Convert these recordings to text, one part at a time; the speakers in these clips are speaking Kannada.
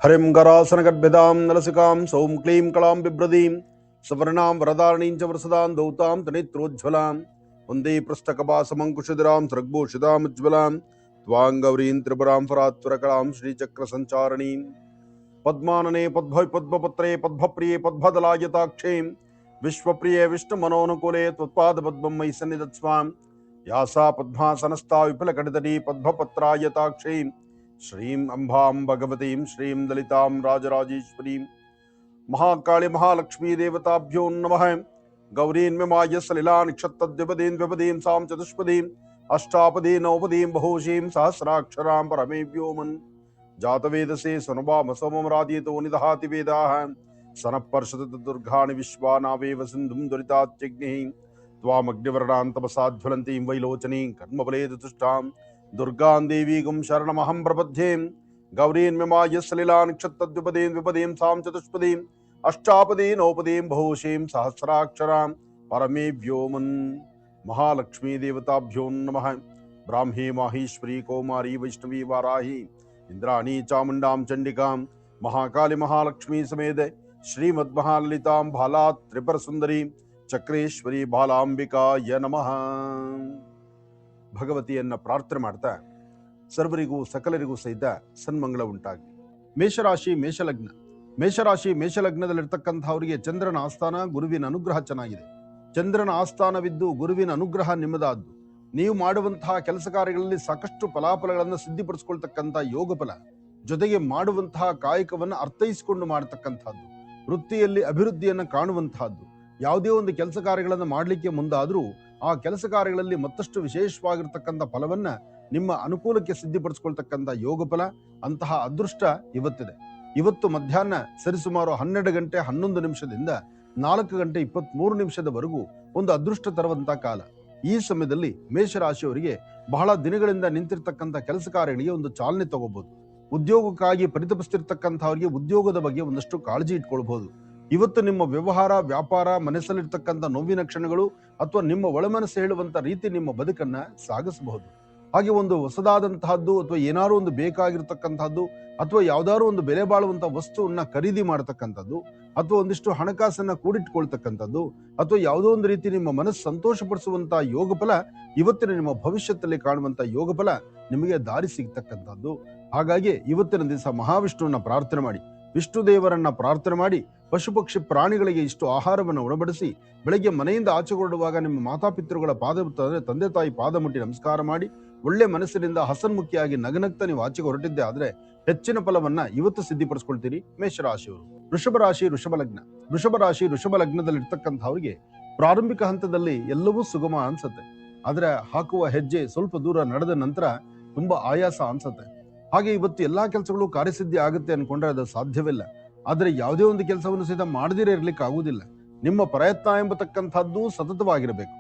हरिं गरासनगद्भ्यदां नलसिकां सौं क्लीं कलां बिभ्रतीं सवर्णां वरदारणीं च वरसदां दौतां तनेत्रोज्ज्वलां वन्दे पृष्ठकपासमङ्कुशधरां स्रग्भूषितामुज्ज्वलां त्वां गौरीं त्रिपुरां फरात्वरकलां श्रीचक्रसञ्चारणीं पद्मानने पद्मपत्रे पद्मप्रिये पद्मदलायताक्षीं विश्वप्रिये विष्णुमनोनुकूले त्वत्पादपद्मं मयि सन्निधत्स्वां या सा पद्मासनस्था विफलकटितटी पद्मपत्रायताक्षीं श्रीं अम्बां भगवतीं श्रीं ललितां राजराजेश्वरीं महाकाली महालक्ष्मी देवताभ्यो नमः। गौरीन्ममाय सलिलानिक्षत्तद्विपदीं सां चतुष्पदीं अष्टापदी नवपदीं बहुशीं सहस्राक्षरां परमे व्योमन् जातवेदसे सनुभाम सोमरादीतो निदहाति वेदाः सनः दुर्गाणि विश्वानावेव सिन्धुं दुरितात्यग्निः त्वामग्निवर्णां तपसाज्वलन्तीं वैलोचनीं कर्मबले तुष्टां दुर्गां देवीगुं शरणमहं प्रपद्ये। गौरीन्ममाय सलिलानिक्षत्तद्विपदीं सां चतुष्पदीं अष्टापदी नवपदीं बहुशीं सहस्राक्षरां परमे व्योमन् महालक्ष्मी देवताभ्यो नमः। ब्राह्मी माहेश्वरी कौमारी वैष्णवी वाराही इंद्राणी चामुंडां चंडिकां महाकाली महालक्ष्मी समेत श्रीमद्महाललितां भाला त्रिपुर सुंदरी चक्रेश्वरी ಬಾಲಾಂಬಿಕಾಯ ನಮಃ. ಭಗವತಿಯನ್ನ ಪ್ರಾರ್ಥನೆ ಮಾಡ್ತಾ ಸರ್ವರಿಗೂ ಸಕಲರಿಗೂ ಸಹಿತ ಸನ್ಮಂಗಳ ಉಂಟಾಗಲಿ. ಮೇಷರಾಶಿ ಮೇಷಲಗ್ನದಲ್ಲಿರ್ತಕ್ಕಂಥವರಿಗೆ ಚಂದ್ರನ ಆಸ್ಥಾನ ಗುರುವಿನ ಅನುಗ್ರಹ ಚೆನ್ನಾಗಿದೆ. ಚಂದ್ರನ ಆಸ್ಥಾನವಿದ್ದು ಗುರುವಿನ ಅನುಗ್ರಹ ನಿಮ್ಮದಾದ್ದು. ನೀವು ಮಾಡುವಂತಹ ಕೆಲಸ ಕಾರ್ಯಗಳಲ್ಲಿ ಸಾಕಷ್ಟು ಫಲಾಫಲಗಳನ್ನು ಸಿದ್ಧಿಪಡಿಸಿಕೊಳ್ತಕ್ಕಂಥ ಯೋಗ ಫಲ, ಜೊತೆಗೆ ಮಾಡುವಂತಹ ಕಾಯಕವನ್ನು ಅರ್ಥೈಸಿಕೊಂಡು ಮಾಡತಕ್ಕಂಥದ್ದು, ವೃತ್ತಿಯಲ್ಲಿ ಅಭಿವೃದ್ಧಿಯನ್ನು ಕಾಣುವಂತಹದ್ದು. ಯಾವುದೇ ಒಂದು ಕೆಲಸ ಕಾರ್ಯಗಳನ್ನು ಮಾಡಲಿಕ್ಕೆ ಮುಂದಾದರೂ ಆ ಕೆಲಸ ಕಾರ್ಯಗಳಲ್ಲಿ ಮತ್ತಷ್ಟು ವಿಶೇಷವಾಗಿರ್ತಕ್ಕಂಥ ಫಲವನ್ನ ನಿಮ್ಮ ಅನುಕೂಲಕ್ಕೆ ಸಿದ್ಧಿಪಡಿಸಿಕೊಳ್ತಕ್ಕಂಥ ಯೋಗ ಫಲ, ಅಂತಹ ಅದೃಷ್ಟ ಇವತ್ತಿದೆ. ಇವತ್ತು ಮಧ್ಯಾಹ್ನ ಸರಿಸುಮಾರು 12 ಗಂಟೆ 11 ನಿಮಿಷದಿಂದ 4 ಗಂಟೆ 23 ನಿಮಿಷದವರೆಗೂ ಒಂದು ಅದೃಷ್ಟ ತರುವಂತಹ ಕಾಲ. ಈ ಸಮಯದಲ್ಲಿ ಮೇಷರಾಶಿಯವರಿಗೆ ಬಹಳ ದಿನಗಳಿಂದ ನಿಂತಿರ್ತಕ್ಕಂಥ ಕೆಲಸ ಕಾರ್ಯಗಳಿಗೆ ಒಂದು ಚಾಲನೆ ತಗೋಬಹುದು. ಉದ್ಯೋಗಕ್ಕಾಗಿ ಪರಿತಪಿಸ್ತಿರ್ತಕ್ಕಂಥವರಿಗೆ ಉದ್ಯೋಗದ ಬಗ್ಗೆ ಒಂದಷ್ಟು ಕಾಳಜಿ ಇಟ್ಕೊಳ್ಬಹುದು. ಇವತ್ತು ನಿಮ್ಮ ವ್ಯವಹಾರ ವ್ಯಾಪಾರ ಮನಸ್ಸಲ್ಲಿರ್ತಕ್ಕಂಥ ನೋವಿನ ಕ್ಷಣಗಳು ಅಥವಾ ನಿಮ್ಮ ಒಳಮನಸ್ಸು ಹೇಳುವಂತ ರೀತಿ ನಿಮ್ಮ ಬದುಕನ್ನ ಸಾಗಿಸಬಹುದು. ಹಾಗೆ ಒಂದು ಹೊಸದಾದಂತಹದ್ದು ಅಥವಾ ಏನಾದ್ರು ಒಂದು ಬೇಕಾಗಿರ್ತಕ್ಕಂಥದ್ದು ಅಥವಾ ಯಾವ್ದಾದ್ರು ಒಂದು ಬೆಲೆ ಬಾಳುವಂತ ವಸ್ತುವನ್ನ ಖರೀದಿ ಮಾಡತಕ್ಕಂಥದ್ದು ಅಥವಾ ಒಂದಿಷ್ಟು ಹಣಕಾಸನ್ನ ಕೂಡಿಟ್ಕೊಳ್ತಕ್ಕಂಥದ್ದು ಅಥವಾ ಯಾವುದೋ ಒಂದು ರೀತಿ ನಿಮ್ಮ ಮನಸ್ಸು ಸಂತೋಷ ಪಡಿಸುವಂತಹ ಯೋಗ ಫಲ ಇವತ್ತಿನ ನಿಮ್ಮ ಭವಿಷ್ಯದಲ್ಲಿ ಕಾಣುವಂತ ಯೋಗ ಫಲ ನಿಮಗೆ ದಾರಿ ಸಿಗ್ತಕ್ಕಂಥದ್ದು. ಹಾಗಾಗಿ ಇವತ್ತಿನ ದಿವಸ ಮಹಾವಿಷ್ಣುವನ್ನ ಪ್ರಾರ್ಥನೆ ಮಾಡಿ, ವಿಷ್ಣು ದೇವರನ್ನ ಪ್ರಾರ್ಥನೆ ಮಾಡಿ, ಪಶು ಪಕ್ಷಿ ಪ್ರಾಣಿಗಳಿಗೆ ಇಷ್ಟು ಆಹಾರವನ್ನು ಉಣಬಡಿಸಿ ಬೆಳಗ್ಗೆ ಮನೆಯಿಂದ ಆಚೆ ಹೊರಡುವಾಗ ನಿಮ್ಮ ಮಾತಾಪಿತೃಗಳ ಪಾದ ತಂದೆ ತಾಯಿ ಪಾದ ಮುಟ್ಟಿ ನಮಸ್ಕಾರ ಮಾಡಿ ಒಳ್ಳೆ ಮನಸ್ಸಿನಿಂದ ಹಸನ್ಮುಖಿಯಾಗಿ ನಗನಗ್ತಾ ನೀವು ಆಚೆಗೆ ಹೊರಟಿದ್ದೆ ಆದ್ರೆ ಹೆಚ್ಚಿನ ಫಲವನ್ನ ಇವತ್ತು ಸಿದ್ಧಿಪಡಿಸ್ಕೊಳ್ತೀರಿ. ಮೇಷರಾಶಿಯವರು. ವೃಷಭ ರಾಶಿ ಲಗ್ನದಲ್ಲಿ ಇರ್ತಕ್ಕಂಥವ್ರಿಗೆ ಪ್ರಾರಂಭಿಕ ಹಂತದಲ್ಲಿ ಎಲ್ಲವೂ ಸುಗಮ ಅನ್ಸುತ್ತೆ. ಆದ್ರೆ ಹಾಕುವ ಹೆಜ್ಜೆ ಸ್ವಲ್ಪ ದೂರ ನಡೆದ ನಂತರ ತುಂಬಾ ಆಯಾಸ ಅನ್ಸುತ್ತೆ. ಹಾಗೆ ಇವತ್ತು ಎಲ್ಲಾ ಕೆಲಸಗಳು ಕಾರ್ಯಸಿದ್ಧಿ ಆಗುತ್ತೆ ಅನ್ಕೊಂಡ್ರೆ ಅದು ಸಾಧ್ಯವಿಲ್ಲ. ಆದ್ರೆ ಯಾವುದೇ ಒಂದು ಕೆಲಸವನ್ನು ಸಹಿತ ಮಾಡದಿರೇ ಇರ್ಲಿಕ್ಕೆ ಆಗುವುದಿಲ್ಲ. ನಿಮ್ಮ ಪ್ರಯತ್ನ ಎಂಬತಕ್ಕಂಥದ್ದು ಸತತವಾಗಿರಬೇಕು.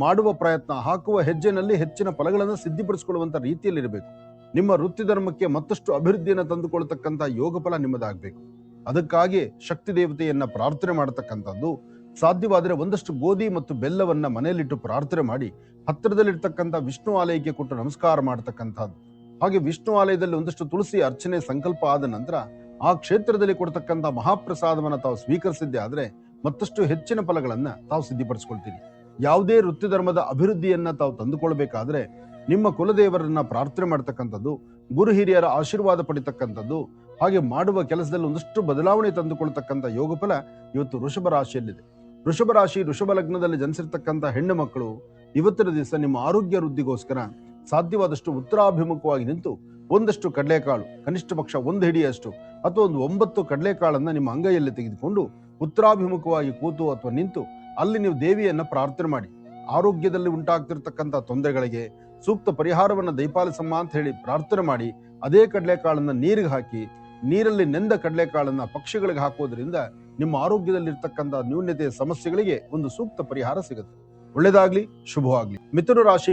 ಮಾಡುವ ಪ್ರಯತ್ನ, ಹಾಕುವ ಹೆಜ್ಜೆನಲ್ಲಿ ಹೆಚ್ಚಿನ ಫಲಗಳನ್ನು ಸಿದ್ಧಿಪಡಿಸಿಕೊಳ್ಳುವಂತ ರೀತಿಯಲ್ಲಿ ಇರಬೇಕು. ನಿಮ್ಮ ವೃತ್ತಿ ಧರ್ಮಕ್ಕೆ ಮತ್ತಷ್ಟು ಅಭಿವೃದ್ಧಿಯನ್ನು ತಂದುಕೊಳ್ತಕ್ಕಂಥ ಯೋಗ ಫಲ ನಿಮ್ಮದಾಗಬೇಕು. ಅದಕ್ಕಾಗಿ ಶಕ್ತಿ ದೇವತೆಯನ್ನ ಪ್ರಾರ್ಥನೆ ಮಾಡತಕ್ಕಂಥದ್ದು. ಸಾಧ್ಯವಾದರೆ ಒಂದಷ್ಟು ಗೋಧಿ ಮತ್ತು ಬೆಲ್ಲವನ್ನ ಮನೆಯಲ್ಲಿಟ್ಟು ಪ್ರಾರ್ಥನೆ ಮಾಡಿ ಹತ್ತಿರದಲ್ಲಿರ್ತಕ್ಕಂಥ ವಿಷ್ಣು ಆಲಯಕ್ಕೆ ಕೊಟ್ಟು ನಮಸ್ಕಾರ ಮಾಡತಕ್ಕಂಥದ್ದು. ಹಾಗೆ ವಿಷ್ಣು ಆಲಯದಲ್ಲಿ ಒಂದಷ್ಟು ತುಳಸಿ ಅರ್ಚನೆ ಸಂಕಲ್ಪ ಆದ ನಂತರ ಆ ಕ್ಷೇತ್ರದಲ್ಲಿ ಕೊಡ್ತಕ್ಕಂಥ ಮಹಾಪ್ರಸಾದವನ್ನ ತಾವು ಸ್ವೀಕರಿಸಿದ್ದೆ ಆದ್ರೆ ಮತ್ತಷ್ಟು ಹೆಚ್ಚಿನ ಫಲಗಳನ್ನ ತಾವು ಸಿದ್ಧಿಪಡಿಸ್ಕೊಳ್ತೀರಿ. ಯಾವುದೇ ವೃತ್ತಿ ಧರ್ಮದ ಅಭಿವೃದ್ಧಿಯನ್ನ ತಾವು ತಂದುಕೊಳ್ಬೇಕಾದ್ರೆ ನಿಮ್ಮ ಕುಲದೇವರನ್ನ ಪ್ರಾರ್ಥನೆ ಮಾಡ್ತಕ್ಕಂಥದ್ದು, ಗುರು ಹಿರಿಯರ ಆಶೀರ್ವಾದ ಪಡಿತಕ್ಕಂಥದ್ದು, ಹಾಗೆ ಮಾಡುವ ಕೆಲಸದಲ್ಲಿ ಒಂದಷ್ಟು ಬದಲಾವಣೆ ತಂದುಕೊಳ್ತಕ್ಕಂಥ ಯೋಗ ಫಲ ಇವತ್ತು ವೃಷಭ ರಾಶಿಯಲ್ಲಿದೆ. ವೃಷಭ ಲಗ್ನದಲ್ಲಿ ಜನಿಸಿರ್ತಕ್ಕಂಥ ಹೆಣ್ಣು ಮಕ್ಕಳು ಇವತ್ತಿನ ದಿವಸ ನಿಮ್ಮ ಆರೋಗ್ಯ ವೃದ್ಧಿಗೋಸ್ಕರ ಸಾಧ್ಯವಾದಷ್ಟು ಉತ್ತರಾಭಿಮುಖವಾಗಿ ನಿಂತು ಒಂದಷ್ಟು ಕಡಲೆಕಾಳು, ಕನಿಷ್ಠ ಪಕ್ಷ 1 ಹಿಡಿಯಷ್ಟು ಅಥವಾ ಒಂದು 9 ಕಡಲೆಕಾಳನ್ನ ನಿಮ್ಮ ಅಂಗೈಯಲ್ಲಿ ತೆಗೆದುಕೊಂಡು ಉತ್ತರಾಭಿಮುಖವಾಗಿ ಕೂತು ಅಥವಾ ನಿಂತು ಅಲ್ಲಿ ನೀವು ದೇವಿಯನ್ನ ಪ್ರಾರ್ಥನೆ ಮಾಡಿ ಆರೋಗ್ಯದಲ್ಲಿ ಉಂಟಾಗ್ತಿರ್ತಕ್ಕಂಥ ತೊಂದರೆಗಳಿಗೆ ಸೂಕ್ತ ಪರಿಹಾರವನ್ನ ದಯಪಾಲಿಸಮ್ಮ ಅಂತ ಹೇಳಿ ಪ್ರಾರ್ಥನೆ ಮಾಡಿ ಅದೇ ಕಡಲೆಕಾಳನ್ನ ನೀರಿಗೆ ಹಾಕಿ ನೀರಲ್ಲಿ ನೆಂದ ಕಡಲೆಕಾಳನ್ನ ಪಕ್ಷಿಗಳಿಗೆ ಹಾಕೋದ್ರಿಂದ ನಿಮ್ಮ ಆರೋಗ್ಯದಲ್ಲಿರ್ತಕ್ಕಂಥ ನ್ಯೂನ್ಯತೆಯ ಸಮಸ್ಯೆಗಳಿಗೆ ಒಂದು ಸೂಕ್ತ ಪರಿಹಾರ ಸಿಗುತ್ತೆ. ಒಳ್ಳೆದಾಗ್ಲಿ, ಶುಭವಾಗ್ಲಿ. ಮಿಥುನ ರಾಶಿ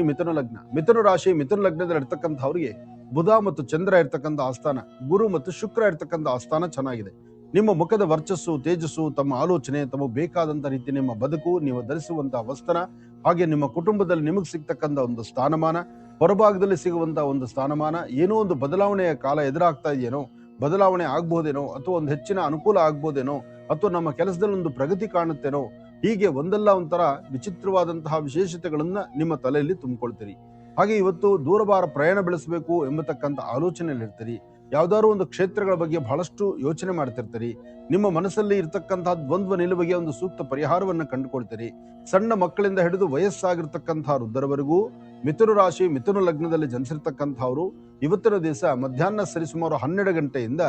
ಲಗ್ನದಲ್ಲಿ ಇರ್ತಕ್ಕಂಥವ್ರಿಗೆ ಬುಧ ಮತ್ತು ಚಂದ್ರ ಇರ್ತಕ್ಕಂಥ ಆಸ್ಥಾನ, ಗುರು ಮತ್ತು ಶುಕ್ರ ಇರ್ತಕ್ಕಂಥ ಆಸ್ಥಾನ ಚೆನ್ನಾಗಿದೆ. ನಿಮ್ಮ ಮುಖದ ವರ್ಚಸ್ಸು, ತೇಜಸ್ಸು, ತಮ್ಮ ಆಲೋಚನೆ, ತಮಗೆ ಬೇಕಾದಂತ ರೀತಿ ನಿಮ್ಮ ಬದುಕು, ನೀವು ಧರಿಸುವಂತಹ ವಸ್ತ್ರ, ಹಾಗೆ ನಿಮ್ಮ ಕುಟುಂಬದಲ್ಲಿ ನಿಮಗೆ ಸಿಗ್ತಕ್ಕಂಥ ಒಂದು ಸ್ಥಾನಮಾನ, ಹೊರಭಾಗದಲ್ಲಿ ಸಿಗುವಂತಹ ಒಂದು ಸ್ಥಾನಮಾನ, ಏನೋ ಒಂದು ಬದಲಾವಣೆಯ ಕಾಲ ಎದುರಾಗ್ತಾ ಇದೆಯೇನೋ ಬದಲಾವಣೆ ಆಗ್ಬೋದೇನೋ, ಅಥವಾ ಒಂದು ಹೆಚ್ಚಿನ ಅನುಕೂಲ ಆಗ್ಬೋದೇನೋ, ಅಥವಾ ನಮ್ಮ ಕೆಲಸದಲ್ಲಿ ಒಂದು ಪ್ರಗತಿ ಕಾಣುತ್ತೇನೋ, ಹೀಗೆ ಒಂದಲ್ಲ ಒಂಥರ ವಿಚಿತ್ರವಾದಂತಹ ವಿಶೇಷತೆಗಳನ್ನ ನಿಮ್ಮ ತಲೆಯಲ್ಲಿ ತುಂಬಿಕೊಳ್ತೀರಿ. ಹಾಗೆ ಇವತ್ತು ದೂರಭಾರ ಪ್ರಯಾಣ ಬೆಳೆಸಬೇಕು ಎಂಬತಕ್ಕಂಥ ಆಲೋಚನೆಯಲ್ಲಿ ಇರ್ತೀರಿ. ಯಾವ್ದಾದ್ರು ಒಂದು ಕ್ಷೇತ್ರಗಳ ಬಗ್ಗೆ ಬಹಳಷ್ಟು ಯೋಚನೆ ಮಾಡ್ತಿರ್ತೀರಿ. ನಿಮ್ಮ ಮನಸ್ಸಲ್ಲಿ ಇರ್ತಕ್ಕಂತಹ ದ್ವಂದ್ವ ನಿಲುವಿಗೆ ಒಂದು ಸೂಕ್ತ ಪರಿಹಾರವನ್ನ ಕಂಡುಕೊಳ್ತೀರಿ. ಸಣ್ಣ ಮಕ್ಕಳಿಂದ ಹಿಡಿದು ವಯಸ್ಸಾಗಿರ್ತಕ್ಕಂತಹ ವೃದ್ಧರವರೆಗೂ ಮಿಥುನ ರಾಶಿ ಮಿಥುನ ಲಗ್ನದಲ್ಲಿ ಜನಿಸಿರ್ತಕ್ಕಂಥವ್ರು ಇವತ್ತಿನ ದಿವಸ ಮಧ್ಯಾಹ್ನ ಸರಿಸುಮಾರು 12 ಗಂಟೆಯಿಂದ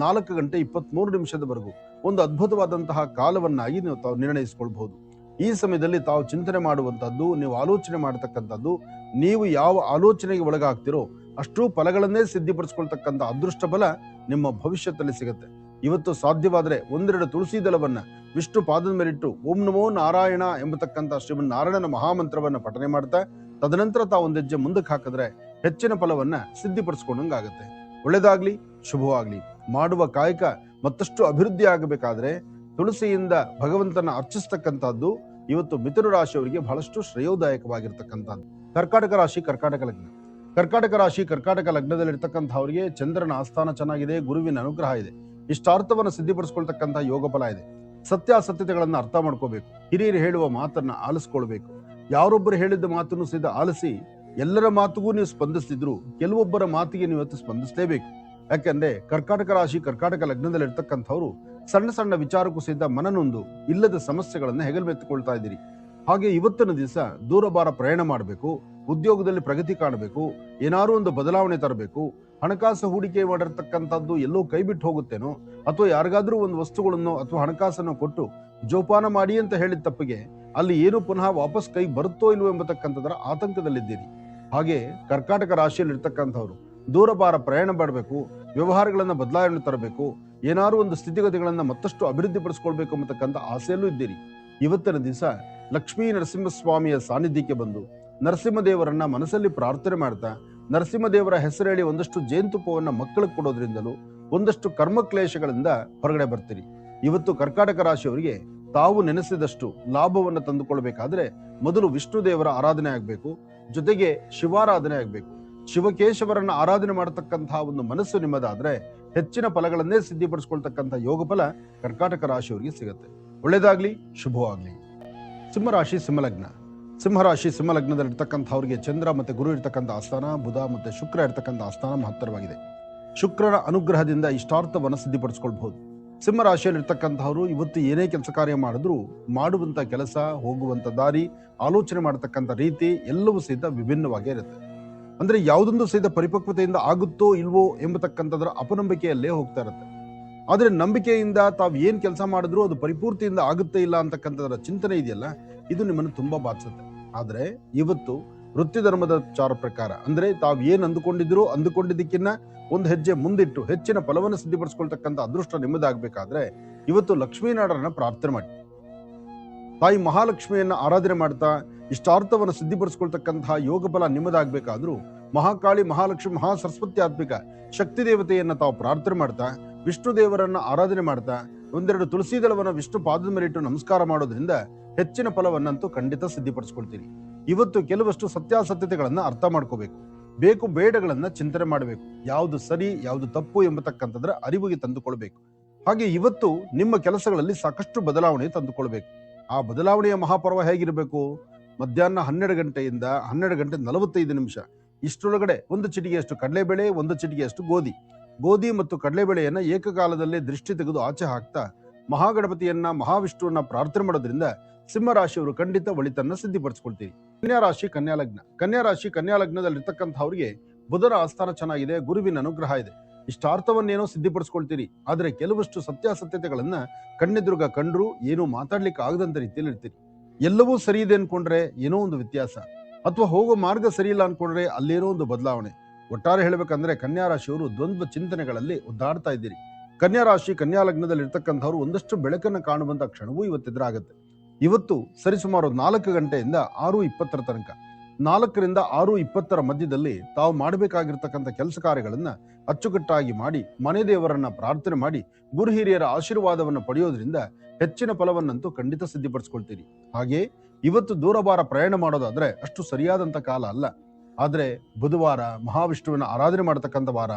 4 ಗಂಟೆ 23 ನಿಮಿಷದವರೆಗೂ ಒಂದು ಅದ್ಭುತವಾದಂತಹ ಕಾಲವನ್ನಾಗಿ ನೀವು ತಾವು ನಿರ್ಣಯಿಸಿಕೊಳ್ಬಹುದು. ಈ ಸಮಯದಲ್ಲಿ ತಾವು ಚಿಂತನೆ ಮಾಡುವಂತಹದ್ದು, ನೀವು ಆಲೋಚನೆ ಮಾಡತಕ್ಕಂಥದ್ದು, ನೀವು ಯಾವ ಆಲೋಚನೆಗೆ ಒಳಗಾಗ್ತಿರೋ ಅಷ್ಟೂ ಫಲಗಳನ್ನೇ ಸಿದ್ಧಿಪಡಿಸ್ಕೊಳ್ತಕ್ಕಂಥ ಅದೃಷ್ಟ ಫಲ ನಿಮ್ಮ ಭವಿಷ್ಯದಲ್ಲಿ ಸಿಗುತ್ತೆ. ಇವತ್ತು ಸಾಧ್ಯವಾದರೆ ಒಂದೆರಡು ತುಳಸಿ ದಳವನ್ನ ವಿಷ್ಣು ಪಾದದ ಮೇಲಿಟ್ಟು ಓಂ ನಮೋ ನಾರಾಯಣ ಎಂಬತಕ್ಕಂಥ ಶ್ರೀಮನ್ ನಾರಾಯಣನ ಮಹಾಮಂತ್ರವನ್ನ ಪಠನೆ ಮಾಡ್ತಾ ತದನಂತರ ತಾವು ಒಂದು ಹೆಜ್ಜೆ ಮುಂದಕ್ಕೆ ಹಾಕಿದ್ರೆ ಹೆಚ್ಚಿನ ಫಲವನ್ನ ಸಿದ್ಧಿಪಡಿಸ್ಕೊಂಡಂಗಾಗತ್ತೆ. ಒಳ್ಳೆದಾಗ್ಲಿ, ಶುಭವಾಗ್ಲಿ. ಮಾಡುವ ಕಾಯಕ ಮತ್ತಷ್ಟು ಅಭಿವೃದ್ಧಿ ಆಗಬೇಕಾದ್ರೆ ತುಳಸಿಯಿಂದ ಭಗವಂತನ ಅರ್ಚಿಸ್ತಕ್ಕಂಥದ್ದು ಇವತ್ತು ಮಿಥುನ ರಾಶಿಯವರಿಗೆ ಬಹಳಷ್ಟು ಶ್ರೇಯೋದಾಯಕವಾಗಿರ್ತಕ್ಕಂಥದ್ದು. ಕರ್ಕಾಟಕ ರಾಶಿ, ಕರ್ಕಾಟಕ ಲಗ್ನ. ಕರ್ಕಾಟಕ ರಾಶಿ ಕರ್ಕಾಟಕ ಲಗ್ನದಲ್ಲಿರ್ತಕ್ಕಂಥವ್ರಿಗೆ ಚಂದ್ರನ ಆಸ್ಥಾನ ಚೆನ್ನಾಗಿದೆ, ಗುರುವಿನ ಅನುಗ್ರಹ ಇದೆ, ಇಷ್ಟಾರ್ಥವನ್ನು ಸಿದ್ಧಿಪಡಿಸ್ಕೊಳ್ತಕ್ಕಂಥ ಯೋಗ ಫಲ ಇದೆ. ಸತ್ಯಾಸತ್ಯತೆಗಳನ್ನ ಅರ್ಥ ಮಾಡ್ಕೋಬೇಕು. ಹಿರಿಯರು ಹೇಳುವ ಮಾತನ್ನ ಆಲಿಸ್ಕೊಳ್ಬೇಕು. ಯಾರೊಬ್ಬರು ಹೇಳಿದ್ದ ಮಾತನ್ನು ಸಹಿತ ಆಲಿಸಿ ಎಲ್ಲರ ಮಾತಿಗೂ ನೀವು ಸ್ಪಂದಿಸ್ತಿದ್ರು, ಕೆಲವೊಬ್ಬರ ಮಾತಿಗೆ ನೀವು ಇವತ್ತು ಸ್ಪಂದಿಸಲೇಬೇಕು. ಯಾಕೆಂದ್ರೆ ಕರ್ಕಾಟಕ ರಾಶಿ ಕರ್ಕಾಟಕ ಲಗ್ನದಲ್ಲಿ ಇರ್ತಕ್ಕಂಥವ್ರು ಸಣ್ಣ ಸಣ್ಣ ವಿಚಾರಕ್ಕೂ ಸಹಿತ ಮನನೊಂದು ಇಲ್ಲದ ಸಮಸ್ಯೆಗಳನ್ನ ಹೆಗಲ್ಮೆತ್ತಿಕೊಳ್ತಾ ಇದ್ದೀರಿ. ಹಾಗೆ ಇವತ್ತಿನ ದಿವಸ ದೂರಭಾರ ಪ್ರಯಾಣ ಮಾಡಬೇಕು, ಉದ್ಯೋಗದಲ್ಲಿ ಪ್ರಗತಿ ಕಾಣಬೇಕು, ಏನಾರು ಒಂದು ಬದಲಾವಣೆ ತರಬೇಕು, ಹಣಕಾಸು ಹೂಡಿಕೆ ಮಾಡಿರ್ತಕ್ಕಂಥದ್ದು ಎಲ್ಲೋ ಕೈ ಬಿಟ್ಟು ಹೋಗುತ್ತೇನೋ, ಅಥವಾ ಯಾರಿಗಾದ್ರೂ ಒಂದು ವಸ್ತುಗಳನ್ನು ಅಥವಾ ಹಣಕಾಸನ್ನು ಕೊಟ್ಟು ಜೋಪಾನ ಮಾಡಿ ಅಂತ ಹೇಳಿದ ತಪ್ಪಿಗೆ ಅಲ್ಲಿ ಏನು ಪುನಃ ವಾಪಸ್ ಕೈ ಬರುತ್ತೋ ಇಲ್ವೋ ಎಂಬತಕ್ಕಂಥದ್ರ ಆತಂಕದಲ್ಲಿದ್ದೀರಿ. ಹಾಗೆ ಕರ್ಕಾಟಕ ರಾಶಿಯಲ್ಲಿ ಇರ್ತಕ್ಕಂಥವ್ರು ದೂರಭಾರ ಪ್ರಯಾಣ ಮಾಡಬೇಕು, ವ್ಯವಹಾರಗಳನ್ನ ಬದಲಾವಣೆ ತರಬೇಕು, ಏನಾರು ಒಂದು ಸ್ಥಿತಿಗತಿಗಳನ್ನ ಮತ್ತಷ್ಟು ಅಭಿವೃದ್ಧಿ ಪಡಿಸ್ಕೊಳ್ಬೇಕು ಎಂಬತಕ್ಕಂಥ ಆಸೆಯಲ್ಲೂ ಇದ್ದೀರಿ. ಇವತ್ತಿನ ದಿವಸ ಲಕ್ಷ್ಮೀ ನರಸಿಂಹಸ್ವಾಮಿಯ ಸಾನ್ನಿಧ್ಯಕ್ಕೆ ಬಂದು ನರಸಿಂಹದೇವರನ್ನ ಮನಸ್ಸಲ್ಲಿ ಪ್ರಾರ್ಥನೆ ಮಾಡ್ತಾ ನರಸಿಂಹದೇವರ ಹೆಸರು ಹೇಳಿ ಒಂದಷ್ಟು ಜೇನುತುಪ್ಪವನ್ನ ಮಕ್ಕಳಿಗೆ ಕೊಡೋದ್ರಿಂದಲೂ ಒಂದಷ್ಟು ಕರ್ಮಕ್ಲೇಶಗಳಿಂದ ಹೊರಗಡೆ ಬರ್ತೀರಿ. ಇವತ್ತು ಕರ್ಕಾಟಕ ರಾಶಿಯವರಿಗೆ ತಾವು ನೆನೆಸಿದಷ್ಟು ಲಾಭವನ್ನು ತಂದುಕೊಳ್ಬೇಕಾದ್ರೆ ಮೊದಲು ವಿಷ್ಣು ದೇವರ ಆರಾಧನೆ ಆಗ್ಬೇಕು, ಜೊತೆಗೆ ಶಿವಾರಾಧನೆ ಆಗ್ಬೇಕು. ಶಿವಕೇಶವರನ್ನ ಆರಾಧನೆ ಮಾಡತಕ್ಕಂತಹ ಒಂದು ಮನಸ್ಸು ನಿಮ್ಮದಾದ್ರೆ ಹೆಚ್ಚಿನ ಫಲಗಳನ್ನೇ ಸಿದ್ಧಿಪಡಿಸ್ಕೊಳ್ತಕ್ಕಂಥ ಯೋಗ ಫಲ ಕರ್ಕಾಟಕ ರಾಶಿಯವರಿಗೆ ಸಿಗುತ್ತೆ. ಒಳ್ಳೇದಾಗ್ಲಿ, ಶುಭವಾಗ್ಲಿ. ಸಿಂಹರಾಶಿ ಸಿಂಹಲಗ್ನ. ಸಿಂಹರಾಶಿ ಸಿಂಹಲಗ್ನದಲ್ಲಿ ಇರ್ತಕ್ಕಂಥವ್ರಿಗೆ ಚಂದ್ರ ಮತ್ತೆ ಗುರು ಇರ್ತಕ್ಕಂಥ ಆಸ್ಥಾನ, ಬುಧ ಮತ್ತೆ ಶುಕ್ರ ಇರ್ತಕ್ಕಂಥ ಆಸ್ಥಾನ ಮಹತ್ತರವಾಗಿದೆ. ಶುಕ್ರನ ಅನುಗ್ರಹದಿಂದ ಇಷ್ಟಾರ್ಥವನ್ನು ಸಿದ್ಧಿಪಡಿಸ್ಕೊಳ್ಬಹುದು. ಸಿಂಹರಾಶಿಯಲ್ಲಿ ಇರ್ತಕ್ಕಂಥವ್ರು ಇವತ್ತು ಏನೇ ಕೆಲಸ ಕಾರ್ಯ ಮಾಡಿದ್ರು ಮಾಡುವಂತ ಕೆಲಸ, ಹೋಗುವಂತ ದಾರಿ, ಆಲೋಚನೆ ಮಾಡತಕ್ಕಂಥ ರೀತಿ ಎಲ್ಲವೂ ಸಹಿತ ವಿಭಿನ್ನವಾಗೇ ಇರುತ್ತೆ. ಅಂದ್ರೆ ಯಾವುದೊಂದು ಸಹಿತ ಪರಿಪಕ್ವತೆಯಿಂದ ಆಗುತ್ತೋ ಇಲ್ವೋ ಎಂಬತಕ್ಕಂಥದ್ರ ಅಪನಂಬಿಕೆಯಲ್ಲೇ ಹೋಗ್ತಾ ಇರುತ್ತೆ. ಆದ್ರೆ ನಂಬಿಕೆಯಿಂದ ತಾವು ಏನ್ ಕೆಲಸ ಮಾಡಿದ್ರು ಅದು ಪರಿಪೂರ್ತಿಯಿಂದ ಆಗುತ್ತೆ ಇಲ್ಲ ಅಂತಕ್ಕಂಥದ್ರ ಚಿಂತನೆ ಇದೆಯಲ್ಲ, ಇದು ನಿಮ್ಮನ್ನು ತುಂಬಾ ಬಾಧಿಸುತ್ತೆ. ಆದ್ರೆ ಇವತ್ತು ವೃತ್ತಿ ಧರ್ಮದ ಚಾರ ಪ್ರಕಾರ ಅಂದ್ರೆ ತಾವು ಏನ್ ಅಂದುಕೊಂಡಿದ್ದಕ್ಕಿನ್ನ ಒಂದು ಹೆಜ್ಜೆ ಮುಂದಿಟ್ಟು ಹೆಚ್ಚಿನ ಫಲವನ್ನು ಸಿದ್ಧಿಪಡಿಸ್ಕೊಳ್ತಕ್ಕಂಥ ಅದೃಷ್ಟ ನಿಮ್ಮದಾಗಬೇಕಾದ್ರೆ ಇವತ್ತು ಲಕ್ಷ್ಮೀನಾರಾಯಣನ ಪ್ರಾರ್ಥನೆ ಮಾಡಿ, ತಾಯಿ ಮಹಾಲಕ್ಷ್ಮಿಯನ್ನ ಆರಾಧನೆ ಮಾಡ್ತಾ ಇಷ್ಟಾರ್ಥವನ್ನು ಸಿದ್ಧಿಪಡಿಸ್ಕೊಳ್ತಕ್ಕಂತಹ ಯೋಗ ಫಲ ನಿಮ್ಮದಾಗಬೇಕಾದ್ರೂ ಮಹಾಕಾಳಿ, ಮಹಾಲಕ್ಷ್ಮಿ, ಮಹಾ ಸರಸ್ವತ್ಯಾತ್ಮಿಕ ಶಕ್ತಿ ದೇವತೆಯನ್ನ ತಾವು ಪ್ರಾರ್ಥನೆ ಮಾಡ್ತಾ ವಿಷ್ಣು ದೇವರನ್ನ ಆರಾಧನೆ ಮಾಡ್ತಾ ಒಂದೆರಡು ತುಳಸಿ ದಳವನ್ನ ವಿಷ್ಣು ಪಾದದ ಮೇಲಿಟ್ಟು ನಮಸ್ಕಾರ ಮಾಡೋದ್ರಿಂದ ಹೆಚ್ಚಿನ ಫಲವನ್ನಂತೂ ಖಂಡಿತ ಸಿದ್ಧಿಪಡಿಸ್ಕೊಳ್ತೀರಿ. ಇವತ್ತು ಕೆಲವಷ್ಟು ಸತ್ಯಾಸತ್ಯತೆಗಳನ್ನ ಅರ್ಥ ಮಾಡ್ಕೋಬೇಕು, ಬೇಕು ಬೇಡಗಳನ್ನ ಚಿಂತನೆ ಮಾಡಬೇಕು, ಯಾವುದು ಸರಿ ಯಾವುದು ತಪ್ಪು ಎಂಬತಕ್ಕಂಥದ್ರ ಅರಿವಿಗೆ ತಂದುಕೊಳ್ಬೇಕು. ಹಾಗೆ ಇವತ್ತು ನಿಮ್ಮ ಕೆಲಸಗಳಲ್ಲಿ ಸಾಕಷ್ಟು ಬದಲಾವಣೆ ತಂದುಕೊಳ್ಬೇಕು. ಆ ಬದಲಾವಣೆಯ ಮಹಾಪರ್ವ ಹೇಗಿರಬೇಕು? ಮಧ್ಯಾಹ್ನ 12 ಗಂಟೆಯಿಂದ 12 ಗಂಟೆ 45 ನಿಮಿಷ ಇಷ್ಟರೊಳಗಡೆ ಒಂದು ಚಿಟಿಗೆಯಷ್ಟು ಕಡಲೆಬೇಳೆ, ಒಂದು ಚಿಟಿಗೆಯಷ್ಟು ಗೋಧಿ ಮತ್ತು ಕಡಲೆಬೇಳೆಯನ್ನ ಏಕಕಾಲದಲ್ಲೇ ದೃಷ್ಟಿ ತೆಗೆದು ಆಚೆ ಹಾಕ್ತಾ ಮಹಾಗಣಪತಿಯನ್ನ, ಮಹಾವಿಷ್ಣುವನ್ನ ಪ್ರಾರ್ಥನೆ ಮಾಡೋದ್ರಿಂದ ಸಿಂಹರಾಶಿಯವರು ಖಂಡಿತ ಒಳಿತನ್ನ ಸಿದ್ಧಿಪಡಿಸ್ಕೊಳ್ತೀರಿ. ಕನ್ಯಾ ರಾಶಿ ಕನ್ಯಾ ಲಗ್ನ. ಕನ್ಯಾ ರಾಶಿ ಕನ್ಯಾ ಲಗ್ನದಲ್ಲಿ ಇರ್ತಕ್ಕಂಥವ್ರಿಗೆ ಬುಧನ ಆಸ್ಥಾನ ಚೆನ್ನಾಗಿದೆ, ಗುರುವಿನ ಅನುಗ್ರಹ ಇದೆ, ಇಷ್ಟಾರ್ಥವನ್ನೇನೋ ಸಿದ್ಧಿಪಡಿಸ್ಕೊಳ್ತೀರಿ. ಆದ್ರೆ ಕೆಲವಷ್ಟು ಸತ್ಯಾಸತ್ಯತೆಗಳನ್ನ ಕಣ್ಣೆದುರುಗ ಕಂಡ್ರು ಏನೂ ಮಾತಾಡ್ಲಿಕ್ಕೆ ಆಗದಂತ ರೀತಿಯಲ್ಲಿ ಇರ್ತೀರಿ. ಎಲ್ಲವೂ ಸರಿ ಇದೆ ಅನ್ಕೊಂಡ್ರೆ ಏನೋ ಒಂದು ವ್ಯತ್ಯಾಸ, ಅಥವಾ ಹೋಗೋ ಮಾರ್ಗ ಸರಿ ಇಲ್ಲ ಅನ್ಕೊಂಡ್ರೆ ಅಲ್ಲೇನೋ ಒಂದು ಬದಲಾವಣೆ. ಒಟ್ಟಾರೆ ಹೇಳ್ಬೇಕಂದ್ರೆ ಕನ್ಯಾ ರಾಶಿಯವರು ದ್ವಂದ್ವ ಚಿಂತನೆಗಳಲ್ಲಿ ಒದ್ದಾಡ್ತಾ ಇದ್ದೀರಿ. ಕನ್ಯಾ ರಾಶಿ ಕನ್ಯಾ ಲಗ್ನದಲ್ಲಿ ಇರ್ತಕ್ಕಂಥವ್ರು ಒಂದಷ್ಟು ಬೆಳಕನ್ನು ಕಾಣುವಂತ ಕ್ಷಣವೂ ಇವತ್ತೆದುರಾಗುತ್ತೆ. ಇವತ್ತು ಸರಿಸುಮಾರು 4 ಗಂಟೆಯಿಂದ 6:20 ತನಕ, 4ರಿಂದ 6:20 ಮಧ್ಯದಲ್ಲಿ ತಾವು ಮಾಡಬೇಕಾಗಿರ್ತಕ್ಕಂಥ ಕೆಲಸ ಕಾರ್ಯಗಳನ್ನ ಅಚ್ಚುಕಟ್ಟಾಗಿ ಮಾಡಿ ಮನೆ ದೇವರನ್ನ ಪ್ರಾರ್ಥನೆ ಮಾಡಿ ಗುರು ಹಿರಿಯರ ಆಶೀರ್ವಾದವನ್ನು ಪಡೆಯೋದ್ರಿಂದ ಹೆಚ್ಚಿನ ಫಲವನ್ನಂತೂ ಖಂಡಿತ ಸಿದ್ಧಿಪಡಿಸ್ಕೊಳ್ತೀರಿ. ಹಾಗೆ ಇವತ್ತು ದೂರಭಾರ ಪ್ರಯಾಣ ಮಾಡೋದಾದ್ರೆ ಅಷ್ಟು ಸರಿಯಾದಂತ ಕಾಲ ಅಲ್ಲ. ಆದ್ರೆ ಬುಧವಾರ ಮಹಾವಿಷ್ಣುವಿನ ಆರಾಧನೆ ಮಾಡತಕ್ಕಂಥ ವಾರ.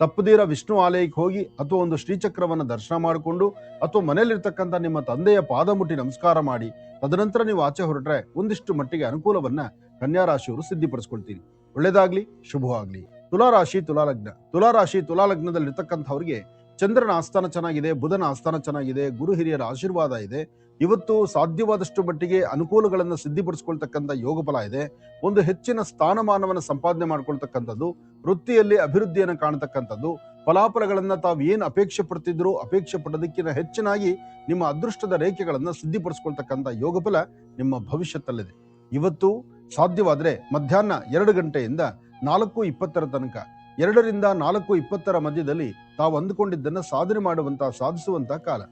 ತಪ್ಪದೀರ ವಿಷ್ಣು ಆಲಯಕ್ಕೆ ಹೋಗಿ ಅಥವಾ ಒಂದು ಶ್ರೀಚಕ್ರವನ್ನು ದರ್ಶನ ಮಾಡಿಕೊಂಡು ಅಥವಾ ಮನೆಯಲ್ಲಿರ್ತಕ್ಕಂಥ ನಿಮ್ಮ ತಂದೆಯ ಪಾದ ಮುಟ್ಟಿ ನಮಸ್ಕಾರ ಮಾಡಿ ತದನಂತರ ನೀವು ಆಚೆ ಹೊರಟ್ರೆ ಒಂದಿಷ್ಟು ಮಟ್ಟಿಗೆ ಅನುಕೂಲವನ್ನ ಕನ್ಯಾ ರಾಶಿಯವರು ಸಿದ್ಧಿಪಡಿಸ್ಕೊಳ್ತೀರಿ. ಒಳ್ಳೇದಾಗ್ಲಿ, ಶುಭವಾಗ್ಲಿ. ತುಲಾರಾಶಿ ತುಲಾಲಗ್ನ. ತುಲಾರಾಶಿ ತುಲಾಲಗ್ನದಲ್ಲಿರ್ತಕ್ಕಂಥವ್ರಿಗೆ ಚಂದ್ರನ ಆಸ್ಥಾನ ಚೆನ್ನಾಗಿದೆ, ಬುಧನ ಆಸ್ಥಾನ ಚೆನ್ನಾಗಿದೆ, ಗುರು ಹಿರಿಯರ ಆಶೀರ್ವಾದ ಇದೆ. ಇವತ್ತು ಸಾಧ್ಯವಾದಷ್ಟು ಮಟ್ಟಿಗೆ ಅನುಕೂಲಗಳನ್ನು ಸಿದ್ಧಿಪಡಿಸ್ಕೊಳ್ತಕ್ಕಂಥ ಯೋಗ ಫಲ ಇದೆ. ಒಂದು ಹೆಚ್ಚಿನ ಸ್ಥಾನಮಾನವನ್ನು ಸಂಪಾದನೆ ಮಾಡ್ಕೊಳ್ತಕ್ಕಂಥದ್ದು, ವೃತ್ತಿಯಲ್ಲಿ ಅಭಿವೃದ್ಧಿಯನ್ನು ಕಾಣತಕ್ಕಂಥದ್ದು, ಫಲಾಫಲಗಳನ್ನ ತಾವು ಏನು ಅಪೇಕ್ಷೆ ಪಡ್ತಿದ್ರು ಅಪೇಕ್ಷೆ ಪಡೋದಕ್ಕಿಂತ ಹೆಚ್ಚಿನಾಗಿ ನಿಮ್ಮ ಅದೃಷ್ಟದ ರೇಖೆಗಳನ್ನ ಸಿದ್ಧಿಪಡಿಸ್ಕೊಳ್ತಕ್ಕಂಥ ಯೋಗ ಫಲ ನಿಮ್ಮ ಭವಿಷ್ಯತ್ತಲ್ಲಿದೆ. ಇವತ್ತು ಸಾಧ್ಯವಾದ್ರೆ ಮಧ್ಯಾಹ್ನ 2 ಗಂಟೆಯಿಂದ 4:20 ತನಕ, 2ರಿಂದ 4:20 ಮಧ್ಯದಲ್ಲಿ ತಾವು ಅಂದುಕೊಂಡಿದ್ದನ್ನ ಸಾಧನೆ ಸಾಧಿಸುವಂತಹ ಕಾಲ.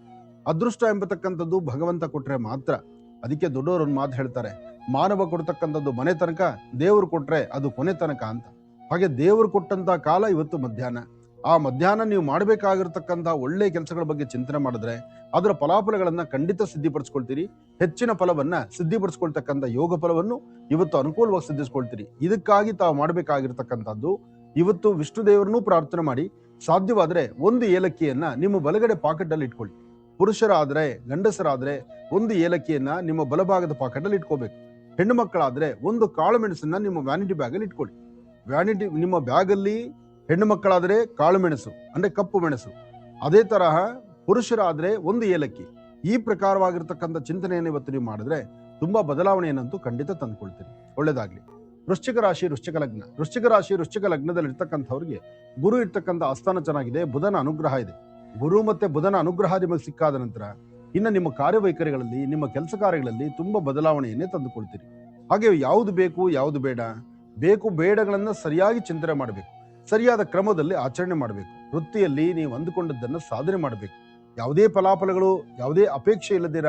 ಅದೃಷ್ಟ ಎಂಬತಕ್ಕಂಥದ್ದು ಭಗವಂತ ಕೊಟ್ರೆ ಮಾತ್ರ. ಅದಕ್ಕೆ ದೊಡ್ಡವರು ಒಂದು ಮಾತು ಹೇಳ್ತಾರೆ, ಮಾನವ ಕೊಡ್ತಕ್ಕಂಥದ್ದು ಮನೆ ತನಕ, ದೇವರು ಕೊಟ್ರೆ ಅದು ಕೊನೆ ತನಕ ಅಂತ. ಹಾಗೆ ದೇವರು ಕೊಟ್ಟಂತ ಕಾಲ ಇವತ್ತು ಮಧ್ಯಾಹ್ನ. ಆ ಮಧ್ಯಾಹ್ನ ನೀವು ಮಾಡಬೇಕಾಗಿರ್ತಕ್ಕಂಥ ಒಳ್ಳೆ ಕೆಲಸಗಳ ಬಗ್ಗೆ ಚಿಂತನೆ ಮಾಡಿದ್ರೆ ಅದರ ಫಲಾಫಲಗಳನ್ನ ಖಂಡಿತ ಸಿದ್ಧಿಪಡಿಸ್ಕೊಳ್ತೀರಿ. ಹೆಚ್ಚಿನ ಫಲವನ್ನ ಸಿದ್ಧಿಪಡಿಸ್ಕೊಳ್ತಕ್ಕಂಥ ಯೋಗ ಫಲವನ್ನು ಇವತ್ತು ಅನುಕೂಲವಾಗಿ ಸಿದ್ಧಿಸ್ಕೊಳ್ತೀರಿ. ಇದಕ್ಕಾಗಿ ತಾವು ಮಾಡಬೇಕಾಗಿರ್ತಕ್ಕಂಥದ್ದು, ಇವತ್ತು ವಿಷ್ಣು ದೇವರನ್ನೂ ಪ್ರಾರ್ಥನೆ ಮಾಡಿ ಸಾಧ್ಯವಾದ್ರೆ ಒಂದು ಏಲಕ್ಕಿಯನ್ನ ನಿಮ್ಮ ಬಲಗಡೆ ಪಾಕೆಟ್ ಅಲ್ಲಿ ಇಟ್ಕೊಳ್ಳಿ. ಪುರುಷರಾದ್ರೆ ಗಂಡಸರಾದ್ರೆ ಒಂದು ಏಲಕ್ಕಿಯನ್ನ ನಿಮ್ಮ ಬಲಭಾಗದ ಪಾಕೆಟ್ ಅಲ್ಲಿ ಇಟ್ಕೋಬೇಕು. ಹೆಣ್ಣು ಮಕ್ಕಳಾದ್ರೆ ಒಂದು ಕಾಳು ಮೆಣಸನ್ನ ನಿಮ್ಮ ವ್ಯಾನಿಟಿ ಬ್ಯಾಗ್ ಅಲ್ಲಿ ಇಟ್ಕೊಳ್ಳಿ. ನಿಮ್ಮ ಬ್ಯಾಗ್ ಅಲ್ಲಿ ಹೆಣ್ಣು ಮಕ್ಕಳಾದ್ರೆ ಕಾಳು ಮೆಣಸು ಅಂದ್ರೆ ಕಪ್ಪು ಮೆಣಸು, ಅದೇ ತರಹ ಪುರುಷರಾದ್ರೆ ಒಂದು ಏಲಕ್ಕಿ. ಈ ಪ್ರಕಾರವಾಗಿರ್ತಕ್ಕಂಥ ಚಿಂತನೆಯನ್ನು ಇವತ್ತು ನೀವು ಮಾಡಿದ್ರೆ ತುಂಬಾ ಬದಲಾವಣೆಯನ್ನಂತೂ ಖಂಡಿತ ತಂದುಕೊಳ್ತೀರಿ. ಒಳ್ಳೇದಾಗ್ಲಿ. ವೃಶ್ಚಿಕ ರಾಶಿ ವೃಶ್ಚಿಕ ಲಗ್ನ. ವೃಶ್ಚಿಕ ರಾಶಿ ವೃಶ್ಚಿಕ ಲಗ್ನದಲ್ಲಿ ಇರ್ತಕ್ಕಂಥವ್ರಿಗೆ ಗುರು ಇರ್ತಕ್ಕಂಥ ಆಸ್ಥಾನ ಚೆನ್ನಾಗಿದೆ, ಬುಧನ ಅನುಗ್ರಹ ಇದೆ. ಗುರು ಮತ್ತೆ ಬುಧನ ಅನುಗ್ರಹ ನಿಮಗೆ ಸಿಕ್ಕಾದ ನಂತರ ಇನ್ನು ನಿಮ್ಮ ಕಾರ್ಯವೈಖರಿಗಳಲ್ಲಿ, ನಿಮ್ಮ ಕೆಲಸ ಕಾರ್ಯಗಳಲ್ಲಿ ತುಂಬಾ ಬದಲಾವಣೆಯನ್ನೇ ತಂದುಕೊಳ್ತೀರಿ. ಹಾಗೆ ಯಾವುದು ಬೇಕು ಯಾವುದು ಬೇಡ, ಬೇಕು ಬೇಡಗಳನ್ನ ಸರಿಯಾಗಿ ಚಿಂತನೆ ಮಾಡಬೇಕು, ಸರಿಯಾದ ಕ್ರಮದಲ್ಲಿ ಆಚರಣೆ ಮಾಡಬೇಕು. ವೃತ್ತಿಯಲ್ಲಿ ನೀವು ಅಂದುಕೊಂಡದ್ದನ್ನು ಸಾಧನೆ ಮಾಡಬೇಕು. ಯಾವುದೇ ಫಲಾಫಲಗಳು, ಯಾವುದೇ ಅಪೇಕ್ಷೆ ಇಲ್ಲದಿರ